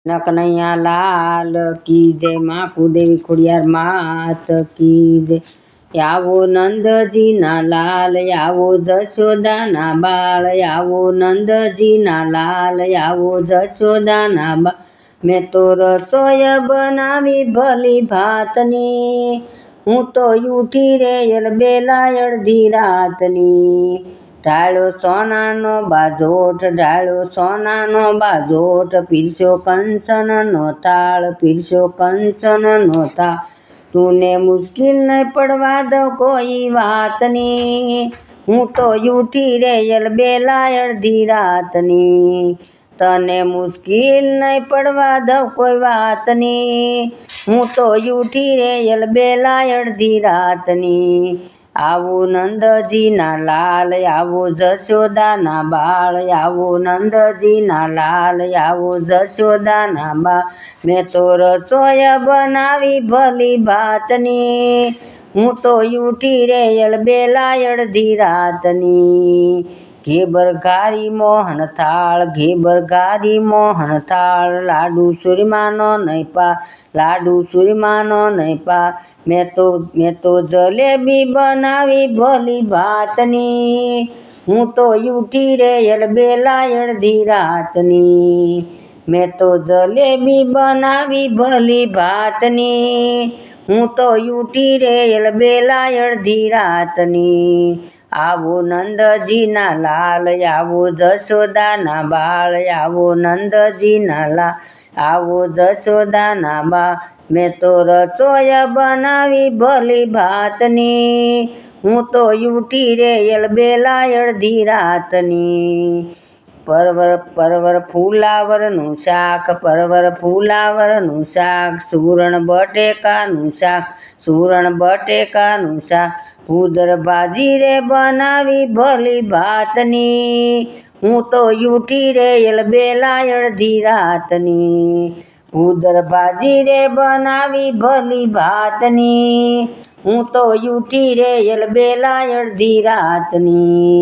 કનૈયા લાલ કી જય માં કુદેવી ખોડિયાર માત કી જય। આવો નંદજીના લાલ આવો જશોદાના બાળ, આવો નંદજીના લાલ આવો જશોદાના બાળ। મેં તો રસોઈ બનાવી ભલી ભાતની, હું તો ઉઠી રેયલ બેલા અડધી રાતની। ઢાળ્યો સોનાનો બાજોઠ, ઢાળ્યો સોનાનો બાજોઠ, પીરસ્યો કંચનનો થાળ, પીરસ્યો કંચનનો થાળ। તુને મુશ્કિલ નહીં પડવા દઉં કોઈ વાતની, હું તો ઉઠી રેયલ બેલા અડધી રાતની। તને મુશ્કિલ નહીં પડવા દઉં કોઈ વાતની, હું તો ઉઠી રેયલ બેલા અડધી રાતની। આવો નંદજીના લાલ આવો જશોદાના બાળ, આવો નંદજીના લાલ આવો જશોદાના બાળ। મેં તો રસોઈ બનાવી ભલી ભાતની, હું તો ઉઠી રેયલ બેલા અડધી રાતની। ઘેબર ઘારી મોહન થાળ, ઘેબર ઘારી મોહન થાળ, લાડુ સુરમાનો નહીં પા, લાડુ સુરમાનો નહીં પા। મેં તો જલેબી બનાવી ભલી ભાતની, હું તો ઉઠી રેયલ બેલા અડધી રાતની। મેં તો જલેબી બનાવી ભલી ભાતની, હું તો ઉઠી રેયલ બેલા અડધી રાતની। આવો નંદજીના લાલ આવો જશોદાના બાળ, આવો નંદજીના લાલ આવો જશોદાના બાળ। મેં તો રસોઈ બનાવી ભલી ભાતની, હું તો ઉઠી રેયલ બેલા અડધી રાતની। પરવર ફુલાવરનું શાક, પરવર ફુલાવરનું શાક, સુરણ બટેકાનું શાક, સુરણ બટેકાનું શાક। ભૂદર ભાજી રે બનાવી ભલી ભાતની, હું તો ઉઠી રેયલ બેલા અડધી રાતની। ભૂદર ભાજી રે બનાવી ભલી ભાતની, હું તો ઉઠી રેયલ બેલા અડધી રાતની।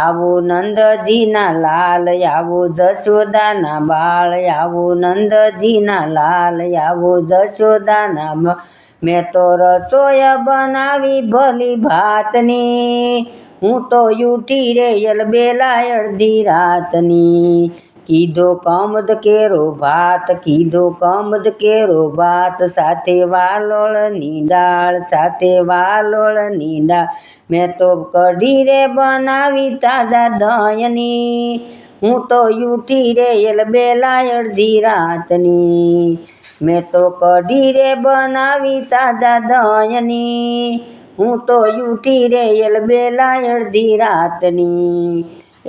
આવો નંદજીના લાલ આવો જશોદાના બાળ, આવો નંદજીના લાલ આવો જશોદાના બાળ। મેં તો રસોઈ બનાવી ભલી ભાતની, હું તો ઉઠી રેયલ બેલા અડધી રાતની। કીધો કમદ કેરો ભાત, કીધો કમદ કેરો ભાત, સાથે વાલોળની દાળ, સાથે વાલોળની દાળ। મેં તો કઢી રે બનાવી તાજા દહીંની, હું તો ઉઠી રેયલ બેલા અડધી રાતની। મેં તો કઢી રે બનાવી તાજા દહીંની, હું તો ઉઠી રેયલ બેલા અડધી રાતની।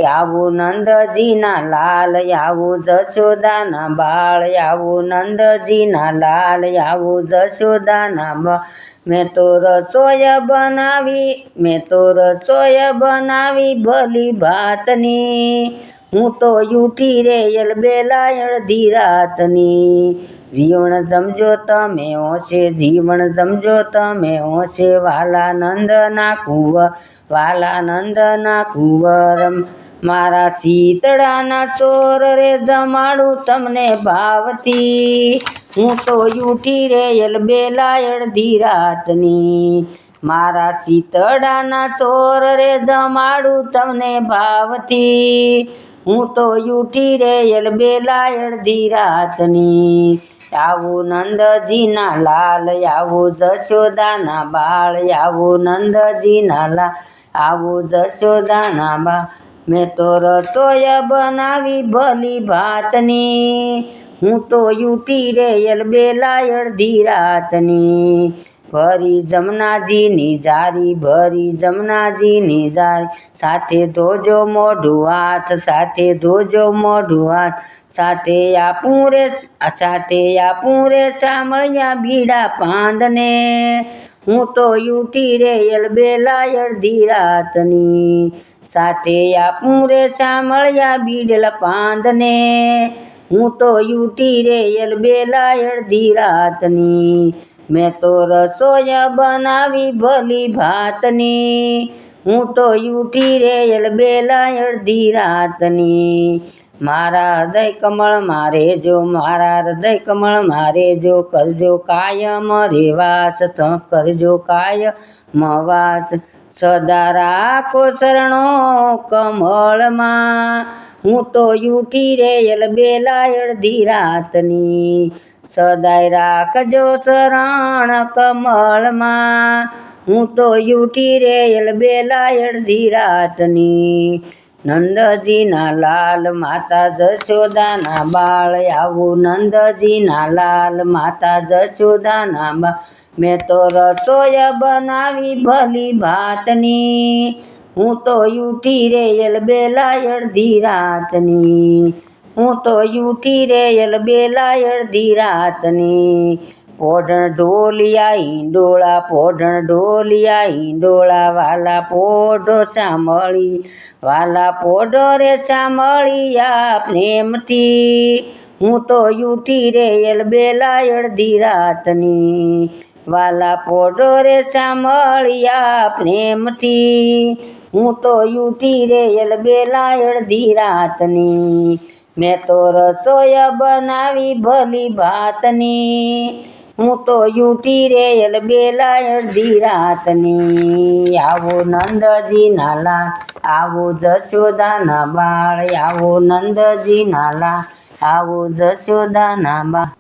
આવો નંદજીના લાલ આવો જશોદાના બાળ, આવો નંદજીના લાલ આવો જશોદાના બાળ। મેં તો રસોઈ બનાવી, મેં તો રસોઈ બનાવી ભલી ભાતની, હું તો ઉઠી રેયલ બેલા અડધી રાતની। જીવણ સમજો તમે હોશે, જીવણ સમજો તમે હોશે, વાલા નંદના કુંવર, વાલા નંદના કુંવર। મારા શીતળાના સોર રે જમાડું તમને ભાવથી, હું તો ઉઠી રેયલ બેલા અડધી રાતની। મારા શીતળાના સોર રે જમાડું તમને ભાવથી, હું તો ઉઠી રેયલ બેલા અડધી રાતની। આવો નંદજીના લાલ આવો જશોદાના બાળ, આવો નંદજીના લાલ આવો જશોદાના બાળ। મેં તો રસોઈ બનાવી ભલી ભાતની, હું તો ઉઠી રેયલ બેલા અડધી રાતની। ભરી જમનાજીની જારી, ભરી જમનાજીની જારી, સાથે ધોજો મોઢું હાથ, સાથે ધોજો મોઢું હાથ। સાથે આપું રે, સાથે આપું રે ચામળિયા બીડા પાંદને, હું તો ઉઠી રેયલ બેલા અડધી રાતની। સાથે આપું રે ચામળિયા બીડલા પાંદને, હું તો ઉઠી રેયલ બેલા અડધી રાતની। મેં તો રસોઈ બનાવી ભલી ભાતની, હું તો ઉઠી રેયલ બેલા અડધી રાતની। મારા હૃદય કમળમાં રહેજો, મારા હૃદય કમળમાં રહેજો, કરજો કાયમ રેવાસ, કરજો કાયમ વાસ. સદા રાખો શરણો કમળમાં, હું તો ઉઠી રેલ બેલા અડધી રાતની. સદાય રાખજો શરણ કમળમાં, હું તો ઉઠી રેલ બેલા અડધી રાતની. નંદજીના લાલ માતા જશોદાના બાળ, આવું નંદજીના લાલ માતા જશોદાના બાળ. મેં તો રસોઈ બનાવી ભલી ભાતની, હું તો ઉઠી રેલ બેલા અડધી રાતની. હું તો ઉઠી રેલ બેલા અડધી રાતની. પોઢણ ઢોલિયા હિંડોળા, પોઢણ ઢોલિયા હિંડોળા, વાલા પોઢો સાંભળી, વાલા પોઢો રે સાંભળિયા પ્રેમથી. હું તો ઉઠી રેલ બેલા અડધી રાતની, વાલા પોઢો રે સાંભળિયા પ્રેમથી. હું તો ઉઠી રેલ બેલા અડધી રાતની. મેં તો રસોઈ બનાવી ભલી ભાતની, હું તો ઉઠી રેલ બેલા અડધી રાતની. આવો નંદજીના લાલ, આવો જશોદાના બાળ, આવો નંદજીના લાલ, આવો જશોદાના બાળ.